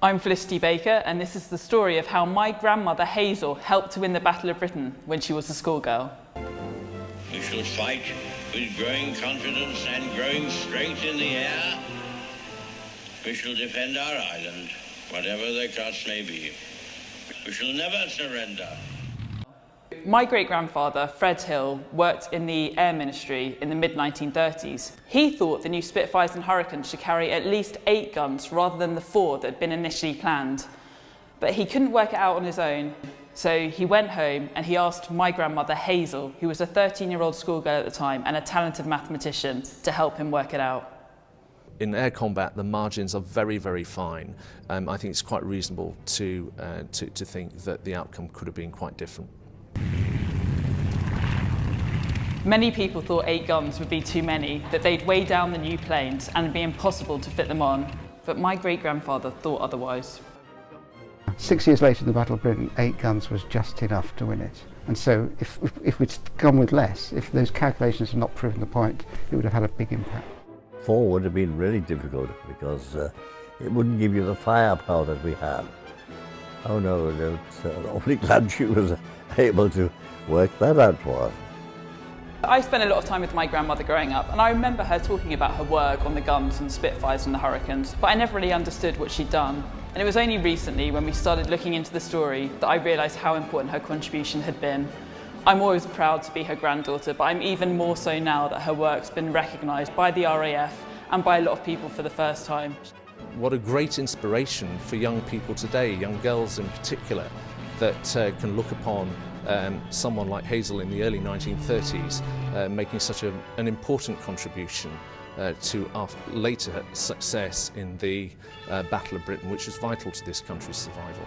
I'm Felicity Baker, and this is the story of how my grandmother Hazel helped to win the Battle of Britain when she was a schoolgirl. We shall fight with growing confidence and growing strength in the air. We shall defend our island, whatever the cost may be. We shall never surrender. My great-grandfather, Fred Hill, worked in the air ministry in the mid-1930s. He thought the new Spitfires and Hurricanes should carry at least 8 guns rather than the 4 that had been initially planned. But he couldn't work it out on his own, so he went home and he asked my grandmother Hazel, who was a 13-year-old schoolgirl at the time and a talented mathematician, to help him work it out. In air combat, the margins are very, very fine. I think it's quite reasonable to think that the outcome could have been quite different. Many people thought 8 guns would be too many, that they'd weigh down the new planes and it'd be impossible to fit them on. But my great-grandfather thought otherwise. 6 years later in the Battle of Britain, 8 guns was just enough to win it. And so if we'd gone with less, if those calculations had not proven the point, it would have had a big impact. 4 would have been really difficult because it wouldn't give you the firepower that we had. Oh no, I'm awfully glad she was able to work that out for us. I spent a lot of time with my grandmother growing up, and I remember her talking about her work on the guns and the Spitfires and the Hurricanes, but I never really understood what she'd done. And it was only recently, when we started looking into the story, that I realised how important her contribution had been. I'm always proud to be her granddaughter, but I'm even more so now that her work's been recognised by the RAF and by a lot of people for the first time. What a great inspiration for young people today, young girls in particular, that can look upon someone like Hazel in the early 1930s making such an important contribution to our later success in the Battle of Britain, which was vital to this country's survival.